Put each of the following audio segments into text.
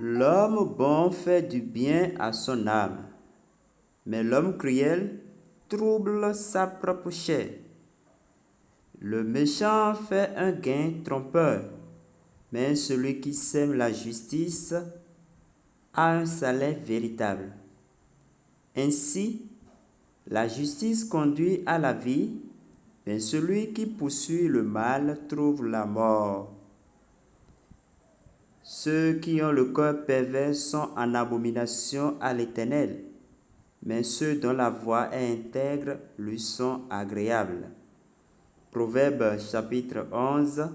L'homme bon fait du bien à son âme, mais l'homme cruel trouble sa propre chair. Le méchant fait un gain trompeur, mais celui qui sème la justice a un salaire véritable. Ainsi, la justice conduit à la vie, mais celui qui poursuit le mal trouve la mort. Ceux qui ont le cœur pervers sont en abomination à l'Éternel, mais ceux dont la voie est intègre lui sont agréables. Proverbe chapitre 11,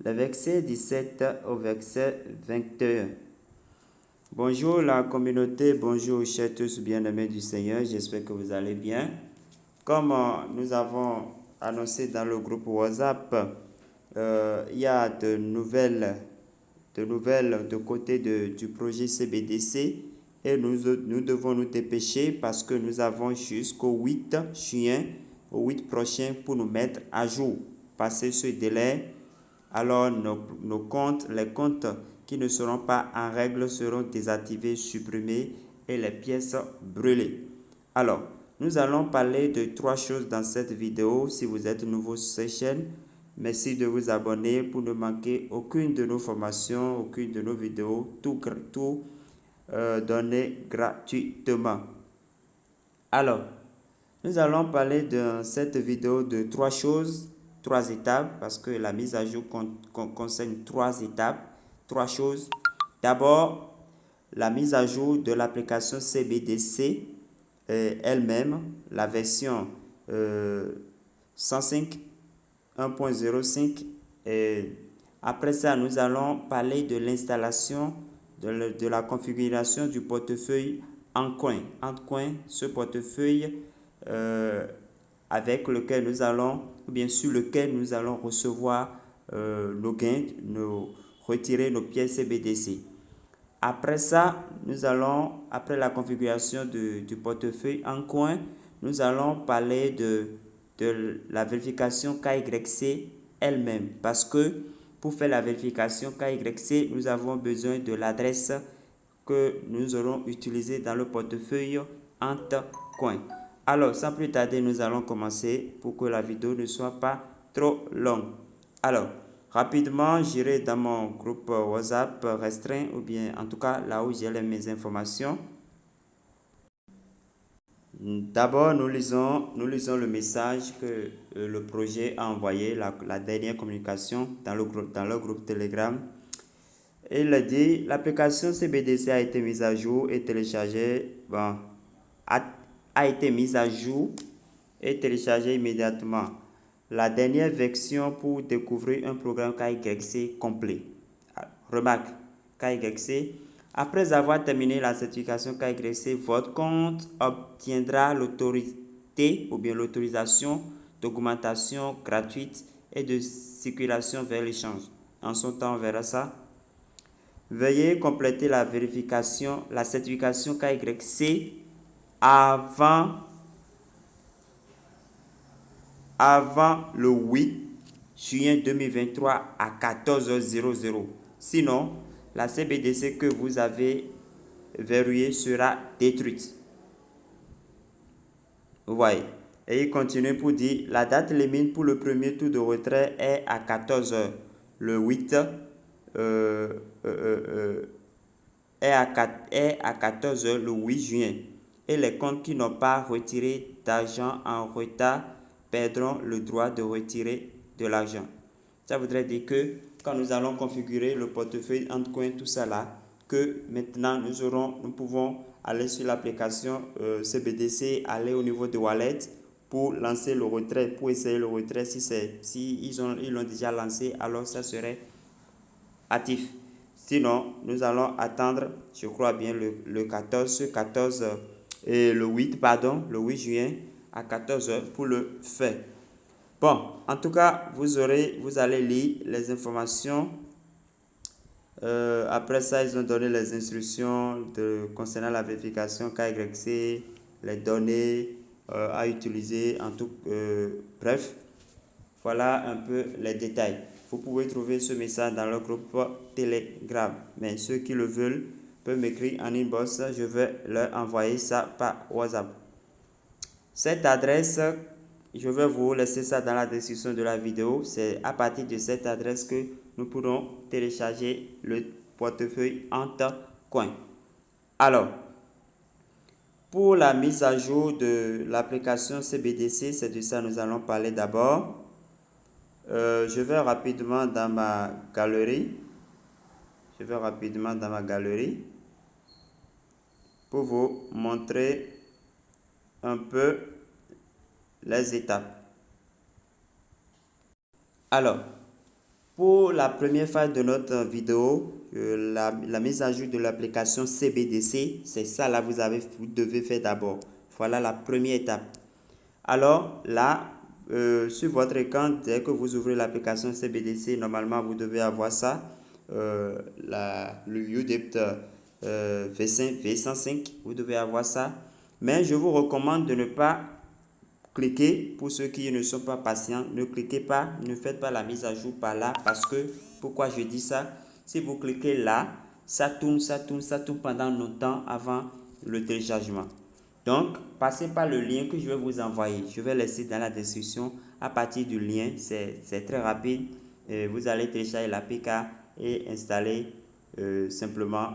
le verset 17 au verset 21. Bonjour la communauté, bonjour chers tous bien-aimés du Seigneur, j'espère que vous allez bien. Comme nous avons annoncé dans le groupe WhatsApp, il y a de nouvelles de côté du projet CBDC et nous devons nous dépêcher parce que nous avons jusqu'au 8 juin, au 8 prochain pour nous mettre à jour. Passer ce délai, alors nos comptes, les comptes qui ne seront pas en règle seront désactivés, supprimés et les pièces brûlées. Alors, nous allons parler de 3 choses dans cette vidéo. Si vous êtes nouveau sur cette chaîne, merci de vous abonner pour ne manquer aucune de nos formations, aucune de nos vidéos, tout donné gratuitement. Alors, nous allons parler dans cette vidéo de 3 choses, 3 étapes, parce que la mise à jour concerne 3 étapes, 3 choses. D'abord, la mise à jour de l'application CBDC elle-même, la version 105 1.05. Après ça, nous allons parler de l'installation, de la configuration du portefeuille Endcoin. Endcoin, ce portefeuille avec lequel nous allons, ou bien sur lequel nous allons recevoir nos gains, retirer nos pièces CBDC. Après ça, après la configuration du portefeuille Endcoin, nous allons parler de la vérification KYC elle-même. Parce que pour faire la vérification KYC, nous avons besoin de l'adresse que nous aurons utilisée dans le portefeuille Endcoin. Alors, sans plus tarder, nous allons commencer pour que la vidéo ne soit pas trop longue. Alors, rapidement, j'irai dans mon groupe WhatsApp restreint ou bien en tout cas là où j'ai mes informations. D'abord, nous lisons le message que le projet a envoyé, la dernière communication dans le groupe Telegram. Il a dit, l'application CBDC a été mise à jour et téléchargée, a été mise à jour et téléchargée immédiatement. La dernière version pour découvrir un programme KYC complet. Remarque, KYC. Après avoir terminé la certification KYC, votre compte obtiendra l'autorité ou bien l'autorisation d'augmentation gratuite et de circulation vers l'échange. En son temps, on verra ça. Veuillez compléter la vérification, la certification KYC avant le 8 juin 2023 à 14h00. Sinon, la CBDC que vous avez verrouillée sera détruite. Vous voyez. Et il continue pour dire, la date limite pour le premier tour de retrait est à 14h. Le 8 est à 14h le 8 juin. Et les comptes qui n'ont pas retiré d'argent en retard perdront le droit de retirer de l'argent. Ça voudrait dire que quand nous allons configurer le portefeuille Endcoin, tout ça là, que maintenant nous pouvons aller sur l'application CBDC, aller au niveau de Wallet pour lancer le retrait, pour essayer le retrait. Si ils l'ont déjà lancé, alors ça serait actif. Sinon, nous allons attendre, je crois bien, le 14 et le 8 juin à 14h pour le faire. Bon, en tout cas, vous allez lire les informations. Après ça, ils ont donné les instructions concernant la vérification KYC, les données à utiliser, bref, voilà un peu les détails. vous pouvez trouver ce message dans le groupe Telegram. Mais ceux qui le veulent peuvent m'écrire en inbox. Je vais leur envoyer ça par WhatsApp. Cette adresse, je vais vous laisser ça dans la description de la vidéo. C'est à partir de cette adresse que nous pourrons télécharger le portefeuille Antcoin. Alors, pour la mise à jour de l'application CBDC, c'est de ça que nous allons parler d'abord. Je vais rapidement dans ma galerie. Pour vous montrer un peu les étapes. Alors, pour la première phase de notre vidéo, la mise à jour de l'application CBDC, c'est ça là vous devez faire d'abord. Voilà la première étape. Alors là, sur votre écran, dès que vous ouvrez l'application CBDC, normalement vous devez avoir ça, le UDEPT V105, vous devez avoir ça. Mais je vous recommande de ne pas cliquer, pour ceux qui ne sont pas patients, ne cliquez pas, ne faites pas la mise à jour par là, parce que, pourquoi je dis ça? Si vous cliquez là, ça tourne pendant longtemps avant le téléchargement. Donc, passez par le lien que je vais vous envoyer. Je vais laisser dans la description. À partir du lien, c'est très rapide. Vous allez télécharger l'APK et installer simplement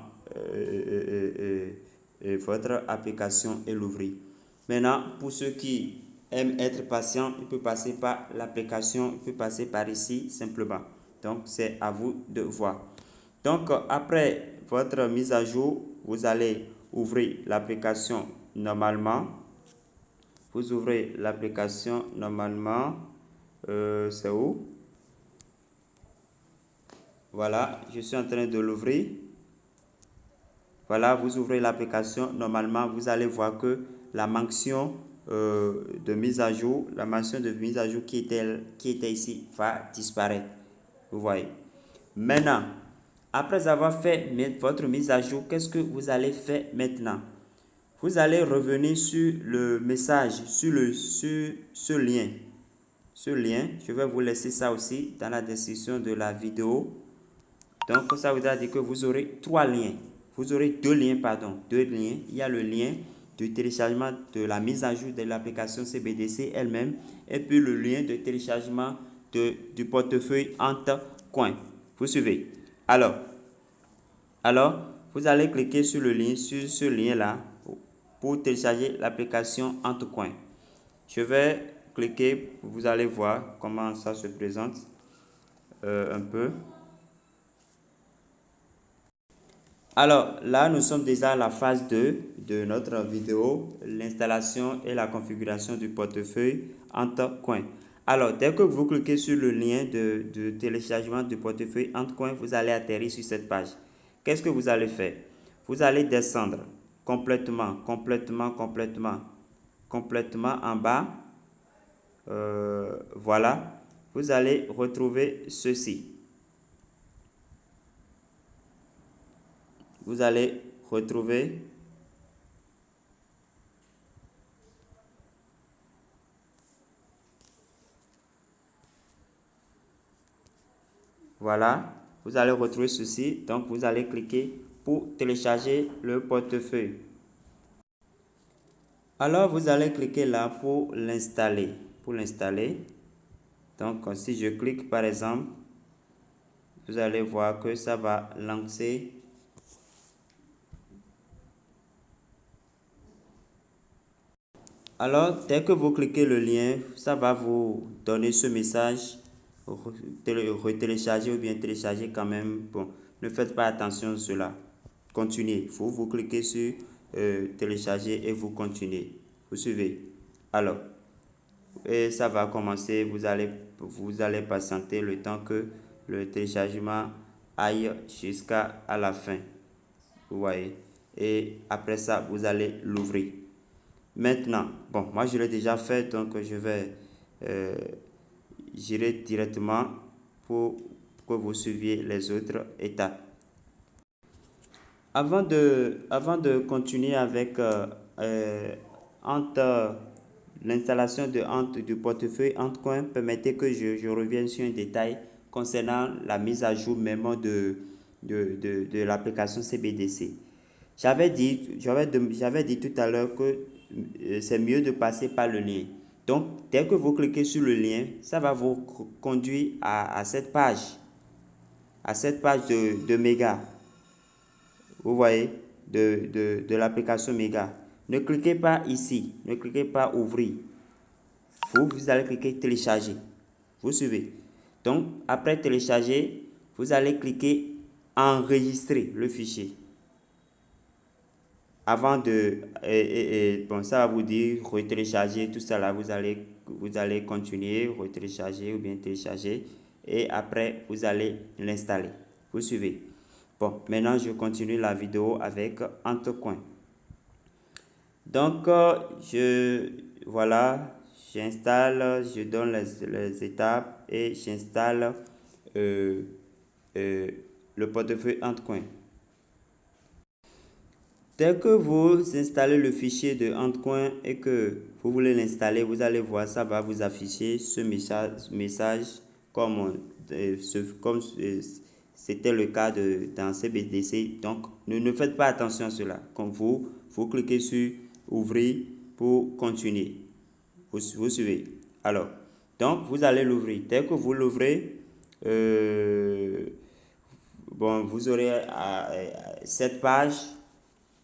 votre application et l'ouvrir. Maintenant, pour ceux qui aiment être patients, il peut passer par l'application, il peut passer par ici simplement. Donc, c'est à vous de voir. Donc, après votre mise à jour, vous allez ouvrir l'application normalement. Vous ouvrez l'application normalement. C'est où? Voilà, je suis en train de l'ouvrir. Voilà, vous ouvrez l'application. Normalement, vous allez voir que la mention de mise à jour, qui était ici va disparaître. Vous voyez. Maintenant, après avoir fait votre mise à jour, qu'est-ce que vous allez faire maintenant? Vous allez revenir sur le message, sur ce lien. Ce lien, je vais vous laisser ça aussi dans la description de la vidéo. Donc, ça voudra dire que vous aurez trois liens. Vous aurez deux liens. Il y a le lien de téléchargement de la mise à jour de l'application CBDC elle-même et puis le lien de téléchargement du portefeuille Antcoin. Vous suivez? Alors, vous allez cliquer sur ce lien-là pour télécharger l'application Antcoin. Je vais cliquer, vous allez voir comment ça se présente un peu. Alors là, nous sommes déjà à la phase 2 de notre vidéo, l'installation et la configuration du portefeuille Antcoin. Alors, dès que vous cliquez sur le lien de téléchargement du portefeuille Antcoin, vous allez atterrir sur cette page. Qu'est-ce que vous allez faire? Vous allez descendre complètement en bas. Voilà, vous allez retrouver ceci. Vous allez retrouver voilà, vous allez retrouver ceci. Donc, vous allez cliquer pour télécharger le portefeuille. Alors, vous allez cliquer là pour l'installer. Donc, si je clique par exemple, vous allez voir que ça va lancer. Alors, dès que vous cliquez le lien, ça va vous donner ce message. Retélécharger ou bien télécharger quand même. Bon, ne faites pas attention à cela. Continuez. Vous cliquez sur télécharger et vous continuez. Vous suivez. Alors, et ça va commencer. Vous allez patienter le temps que le téléchargement aille jusqu'à la fin. Vous voyez. Et après ça, vous allez l'ouvrir. Maintenant, bon, moi je l'ai déjà fait, donc j'irai directement pour que vous suiviez les autres étapes. Avant de continuer avec l'installation du portefeuille Antcoin, permettez que je revienne sur un détail concernant la mise à jour même de l'application CBDC. J'avais dit tout à l'heure que c'est mieux de passer par le lien. Donc, dès que vous cliquez sur le lien, ça va vous conduire à cette page de Mega. Vous voyez, de l'application Mega. Ne cliquez pas ici, ne cliquez pas ouvrir. Vous allez cliquer télécharger. Vous suivez. Donc, après télécharger, vous allez cliquer enregistrer le fichier. Avant de... bon, ça va vous dire retélécharger, tout ça là, vous allez continuer, retélécharger ou bien télécharger. Et après, vous allez l'installer. Vous suivez. Bon, maintenant, je continue la vidéo avec Entrecoin. Donc, voilà, j'installe, je donne les étapes et j'installe le portefeuille Entrecoin. Dès que vous installez le fichier de Entrecoin et que vous voulez l'installer, vous allez voir, ça va vous afficher ce message comme c'était le cas dans CBDC. Donc, ne faites pas attention à cela. Comme vous cliquez sur ouvrir pour continuer. Vous suivez. Alors, donc, vous allez l'ouvrir. Dès que vous l'ouvrez, bon, vous aurez cette page.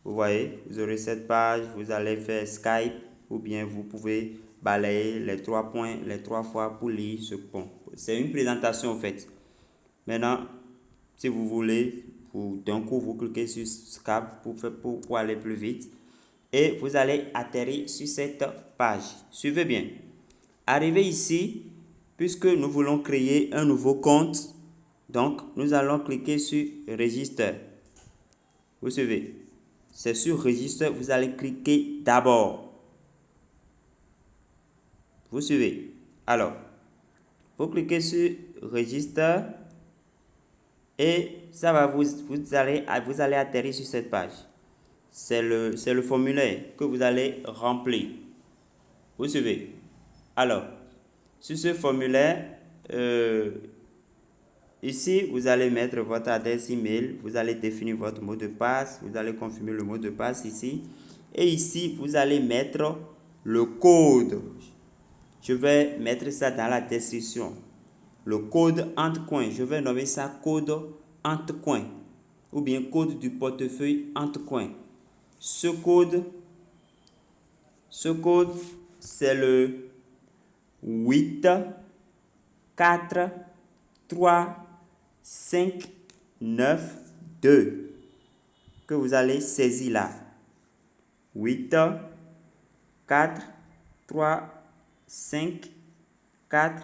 Vous voyez, vous aurez cette page, vous allez faire Skype ou bien vous pouvez balayer les 3 points, les 3 fois pour lire ce pont. C'est une présentation en fait. Maintenant, si vous voulez, d'un coup, vous cliquez sur Skype pour aller plus vite et vous allez atterrir sur cette page. Suivez bien. Arrivé ici, puisque nous voulons créer un nouveau compte, donc nous allons cliquer sur Register. Vous suivez. C'est sur Registre, vous allez cliquer d'abord. Vous suivez. Alors, vous cliquez sur Registre et ça va vous allez atterrir sur cette page. C'est le formulaire que vous allez remplir. Vous suivez. Alors, sur ce formulaire, ici, vous allez mettre votre adresse email, vous allez définir votre mot de passe, vous allez confirmer le mot de passe ici. Et ici, vous allez mettre le code. Je vais mettre ça dans la description. Le code Entrecoin, je vais nommer ça code Entrecoin ou bien code du portefeuille Entrecoin. Ce code, c'est le 8 4 3 5 9 2 que vous allez saisir là. 8 4 3 5 4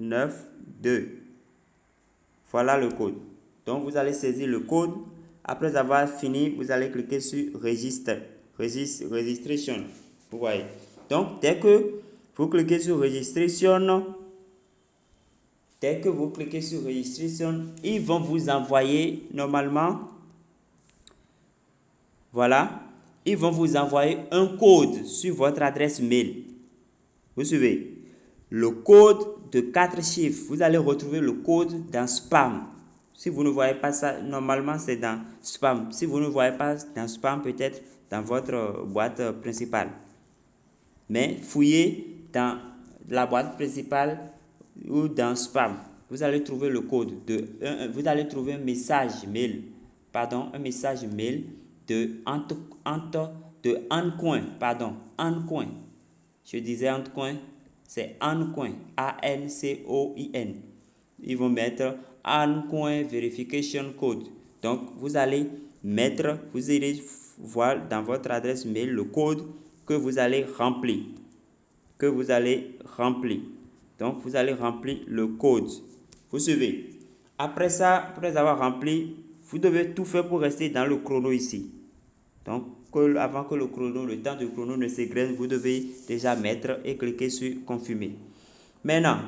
9 2. Voilà le code. Donc vous allez saisir le code. Après avoir fini, vous allez cliquer sur Registration. Vous voyez. Donc dès que vous cliquez sur Registration, ils vont vous envoyer normalement, voilà, ils vont vous envoyer un code sur votre adresse mail. Vous suivez. Le code de 4 chiffres, vous allez retrouver le code dans Spam. Si vous ne voyez pas ça, normalement c'est dans Spam. Si vous ne voyez pas dans Spam, peut-être dans votre boîte principale. Mais fouillez dans la boîte principale ou dans Spam. Vous allez trouver le code vous allez trouver un message mail. Un message mail de Entrecoin. Entrecoin. Je disais Entrecoin, c'est Entrecoin. A-N-C-O-I-N. Ils vont mettre Entrecoin Verification Code. Donc, vous allez mettre, vous irez voir dans votre adresse mail le code que vous allez remplir. Donc, vous allez remplir le code. Vous suivez. Après ça, après avoir rempli, vous devez tout faire pour rester dans le chrono ici. Donc, avant que le temps du chrono ne s'égrène, vous devez déjà mettre et cliquer sur confirmer. Maintenant,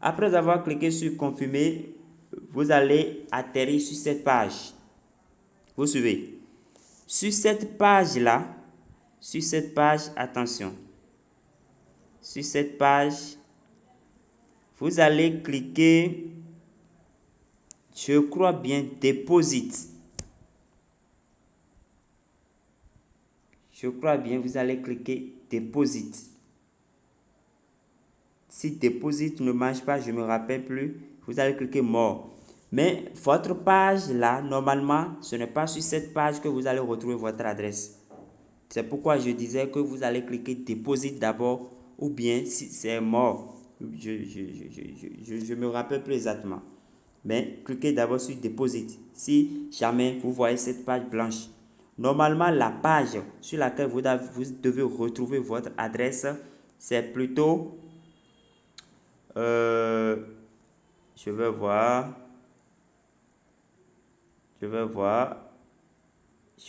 après avoir cliqué sur confirmer, vous allez atterrir sur cette page. Vous suivez. Sur cette page-là, attention. Sur cette page, vous allez cliquer Je crois bien deposit. Je crois bien, vous allez cliquer deposit. Si deposit ne marche pas, je ne me rappelle plus, vous allez cliquer more. Mais votre page là, normalement, ce n'est pas sur cette page que vous allez retrouver votre adresse. C'est pourquoi je disais que vous allez cliquer deposit d'abord, ou bien si c'est mort. Je me rappelle plus exactement. Mais cliquez d'abord sur deposit. Si jamais vous voyez cette page blanche, normalement la page sur laquelle vous devez retrouver votre adresse, c'est plutôt, je vais voir, je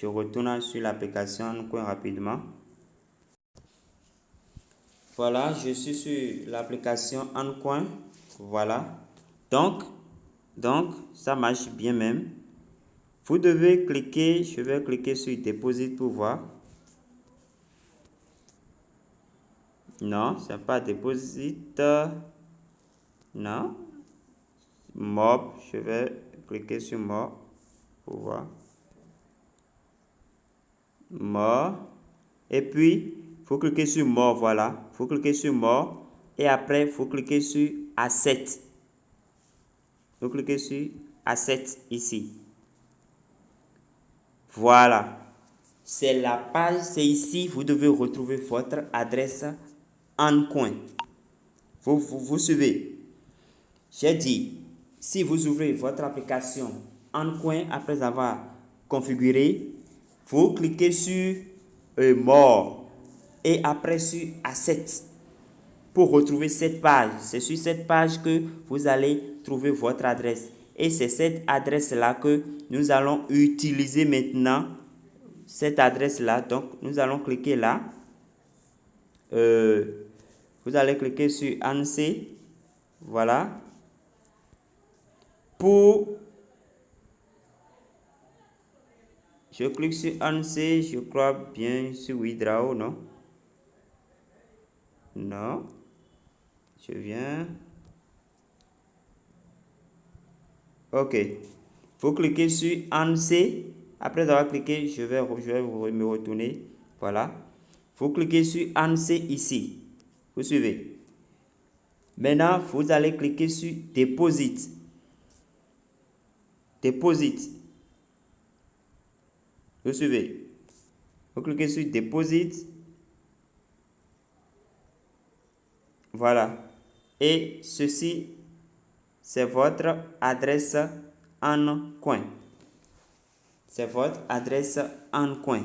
retourne sur l'application Coin rapidement. Voilà, je suis sur l'application OnCoin. Voilà. Donc, ça marche bien même. Vous devez cliquer, je vais cliquer sur Deposit pour voir. Non, c'est pas Deposit. Non. Mob, je vais cliquer sur Mob pour voir. More. Et puis, vous cliquez sur More, voilà. Vous cliquez sur More. Et après, vous cliquez sur Asset. Vous cliquez sur Asset ici. Voilà. C'est la page, c'est ici, vous devez retrouver votre adresse OnCoin. Vous suivez. J'ai dit, si vous ouvrez votre application OnCoin après avoir configuré, vous cliquez sur More et après sur Asset pour retrouver cette page. C'est sur cette page que vous allez trouver votre adresse. Et c'est cette adresse-là que nous allons utiliser maintenant. Cette adresse-là, donc nous allons cliquer là. Vous allez cliquer sur ANSI. Voilà. Je clique sur ANSI, je crois bien sur Withdraw, non? Non. Je viens. Ok. Vous cliquez sur ANSI. Après avoir cliqué, je vais me retourner. Voilà. Vous cliquez sur ANSI ici. Vous suivez. Maintenant, vous allez cliquer sur Deposit. Deposit. Vous suivez. Vous cliquez sur Deposit. Voilà. Et ceci, c'est votre adresse OnCoin. C'est votre adresse OnCoin.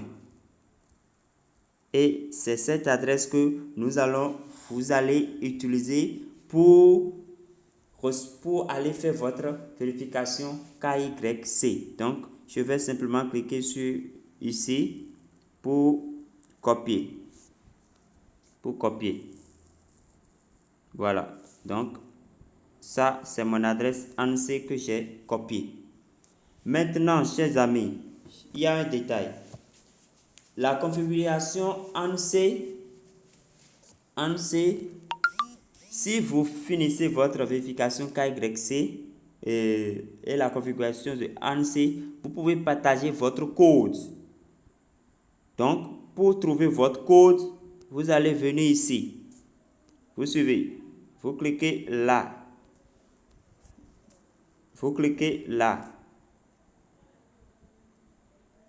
Et c'est cette adresse que vous allez utiliser pour aller faire votre vérification KYC. Donc, je vais simplement cliquer sur ici pour copier. Voilà. Donc, ça, c'est mon adresse ANSI que j'ai copiée. Maintenant, chers amis, il y a un détail. La configuration ANSI, si vous finissez votre vérification KYC et la configuration de ANSI, vous pouvez partager votre code. Donc, pour trouver votre code, vous allez venir ici. Vous suivez. Vous cliquez là. Vous cliquez là.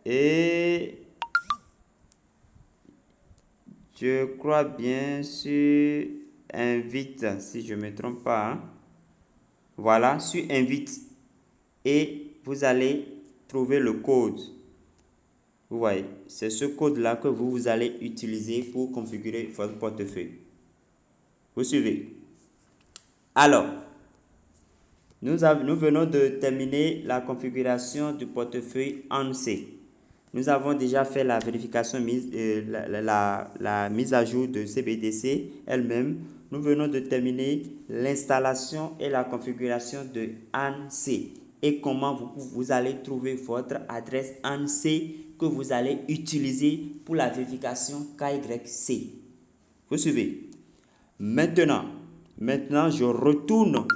Et je crois bien sur invite, si je ne me trompe pas. Hein. Voilà, sur invite. Et vous allez trouver le code. Vous voyez, c'est ce code-là que vous allez utiliser pour configurer votre portefeuille. Vous suivez. Alors, nous venons de terminer la configuration du portefeuille ANSI. Nous avons déjà fait la vérification, la mise à jour de CBDC elle-même. Nous venons de terminer l'installation et la configuration de ANSI. Et comment vous allez trouver votre adresse ANSI que vous allez utiliser pour la vérification KYC. Vous suivez? Maintenant, je retourne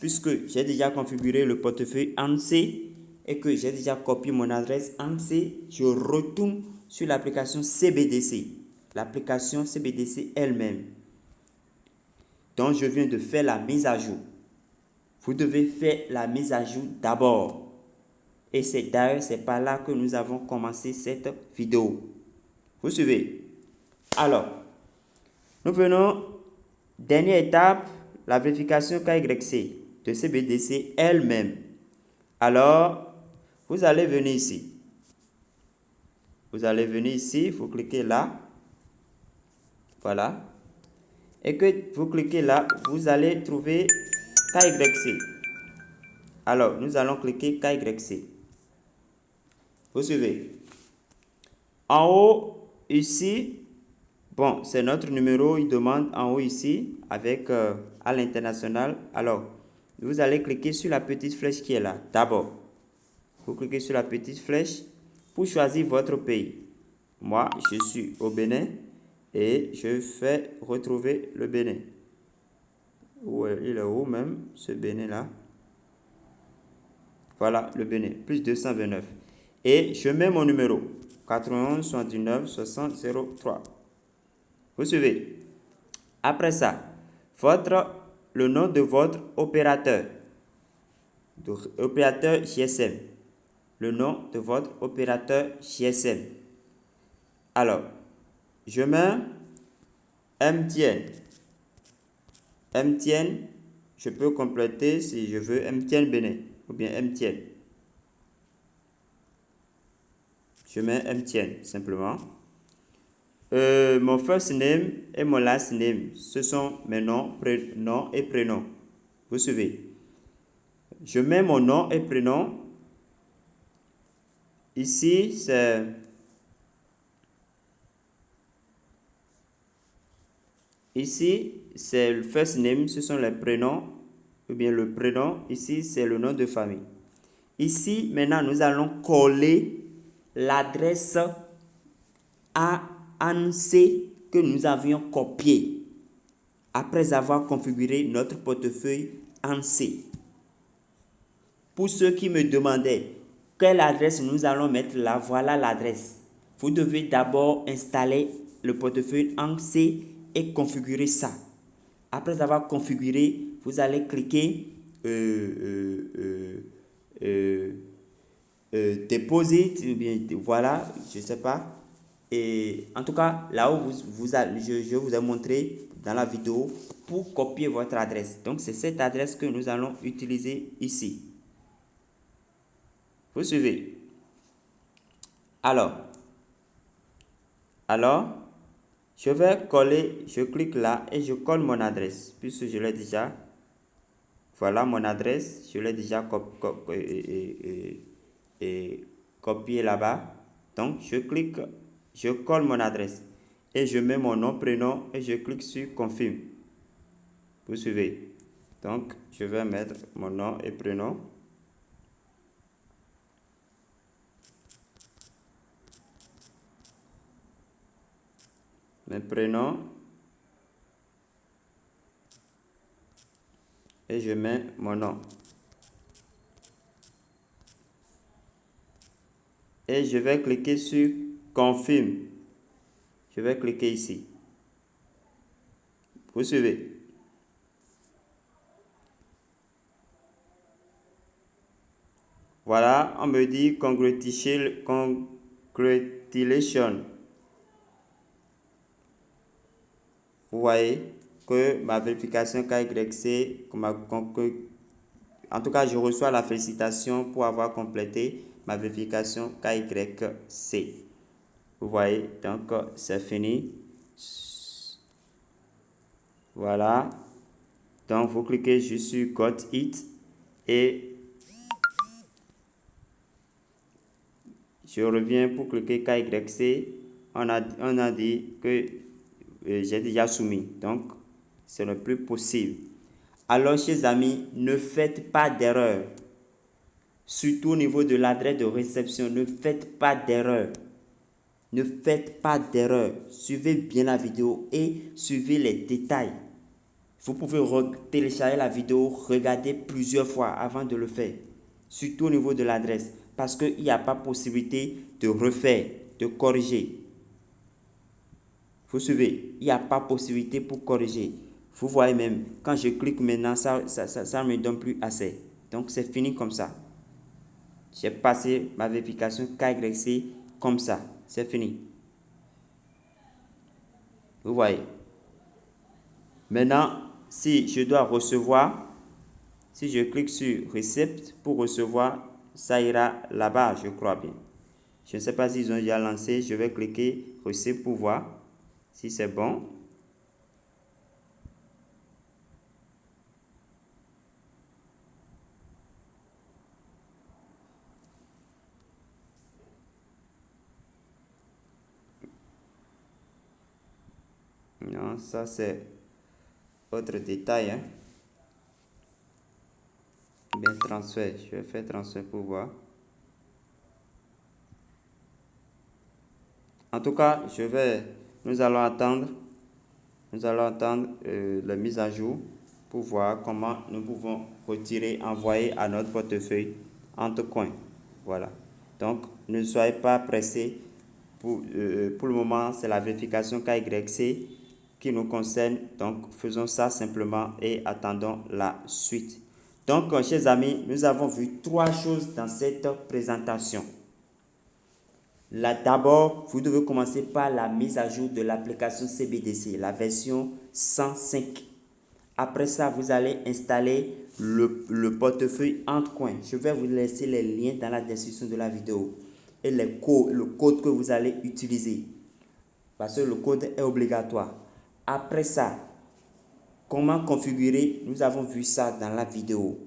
puisque j'ai déjà configuré le portefeuille ANSI et que j'ai déjà copié mon adresse ANSI, je retourne sur l'application CBDC. L'application CBDC elle-même. Donc, je viens de faire la mise à jour. Vous devez faire la mise à jour d'abord. Et c'est d'ailleurs, c'est par là que nous avons commencé cette vidéo. Vous suivez? Alors, nous venons, dernière étape, la vérification KYC de CBDC elle-même. Alors, vous allez venir ici. Vous allez venir ici, vous cliquez là. Voilà. Et que vous cliquez là, vous allez trouver KYC. Alors, nous allons cliquer KYC. Vous suivez? En haut, ici, bon, c'est notre numéro, il demande en haut ici, avec à l'international. Alors, vous allez cliquer sur la petite flèche qui est là, d'abord. Vous cliquez sur la petite flèche pour choisir votre pays. Moi, je suis au Bénin et je fais retrouver le Bénin. Il est où même, ce Bénin-là? Voilà, le Bénin, plus 229. Et je mets mon numéro, 91 79 60 03. Vous suivez? Après ça, le nom de votre opérateur, opérateur GSM. Le nom de votre opérateur GSM. Alors, je mets MTN. MTN, je peux compléter si je veux MTN Bénin ou bien MTN. Je mets MTN simplement. Mon first name et mon last name, ce sont mes noms et prénoms. Vous suivez? Je mets mon nom et prénom. Ici, c'est le first name, ce sont les prénoms, ou bien le prénom. Ici, c'est le nom de famille. Ici, maintenant, nous allons coller l'adresse ANSI que nous avions copiée après avoir configuré notre portefeuille ANSI. Pour ceux qui me demandaient quelle adresse nous allons mettre là, voilà l'adresse. Vous devez d'abord installer le portefeuille ANSI et configurer ça. Après avoir configuré, vous allez cliquer deposit, ou bien voilà, je ne sais pas. Et en tout cas, là où je vous ai montré dans la vidéo pour copier votre adresse. Donc, c'est cette adresse que nous allons utiliser ici. Vous suivez? Alors, je vais coller, je clique là et je colle mon adresse puisque je l'ai déjà. Voilà mon adresse, je l'ai déjà copié là-bas. Donc, je colle mon adresse et je mets mon nom, prénom et je clique sur confirme. Vous suivez? Donc, je vais mettre mon nom et prénom. Mes prénoms. Et je mets mon nom. Et je vais cliquer sur confirme. Je vais cliquer ici. Vous suivez? Voilà, on me dit congratulations. Vous voyez que ma vérification KYC, en tout cas, je reçois la félicitation pour avoir complété ma vérification KYC. Vous voyez, donc c'est fini. Voilà. Donc, vous cliquez juste sur Got It et je reviens pour cliquer KYC. On a dit que j'ai déjà soumis. Donc, ce n'est plus possible. Alors, chers amis, ne faites pas d'erreur. Surtout au niveau de l'adresse de réception, ne faites pas d'erreur. Ne faites pas d'erreur. Suivez bien la vidéo et suivez les détails. Vous pouvez télécharger la vidéo, regarder plusieurs fois avant de le faire. Surtout au niveau de l'adresse. Parce qu'il n'y a pas possibilité de refaire, de corriger. Vous suivez? Il n'y a pas possibilité pour corriger. Vous voyez même, quand je clique maintenant, ça ne me donne plus assez. Donc c'est fini comme ça. J'ai passé ma vérification KYC comme ça. C'est fini. Vous voyez? Maintenant, si je dois recevoir, si je clique sur Receipt pour recevoir, ça ira là-bas, je crois bien. Je ne sais pas s'ils ont déjà lancé. Je vais cliquer Receipt pour voir si c'est bon. Non, ça c'est autre détail. Hein. Bien, transfert. Je vais faire transfert pour voir. En tout cas, nous allons attendre la mise à jour pour voir comment nous pouvons retirer, envoyer à notre portefeuille entre coins. Voilà. Donc, ne soyez pas pressés. Pour le moment, c'est la vérification KYC qui nous concerne. Donc, faisons ça simplement et attendons la suite. Donc, chers amis, nous avons vu 3 choses dans cette présentation. Là, d'abord, vous devez commencer par la mise à jour de l'application CBDC, la version 105. Après ça, vous allez installer le portefeuille entre coins. Je vais vous laisser les liens dans la description de la vidéo et le code que vous allez utiliser. Parce que le code est obligatoire. Après ça, comment configurer, nous avons vu ça dans la vidéo.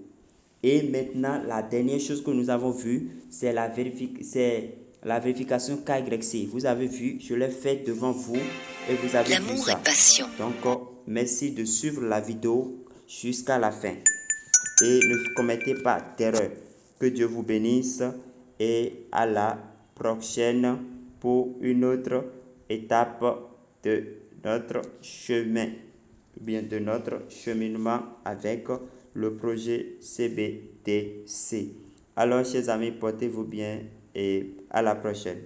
Et maintenant, la dernière chose que nous avons vue, c'est la vérification KYC. Vous avez vu, je l'ai fait devant vous et vous avez vu ça. L'amour est patient. Donc, merci de suivre la vidéo jusqu'à la fin. Et ne commettez pas d'erreur. Que Dieu vous bénisse et à la prochaine pour une autre étape de notre chemin, bien de notre cheminement avec le projet CBDC. Alors, chers amis, portez-vous bien et à la prochaine.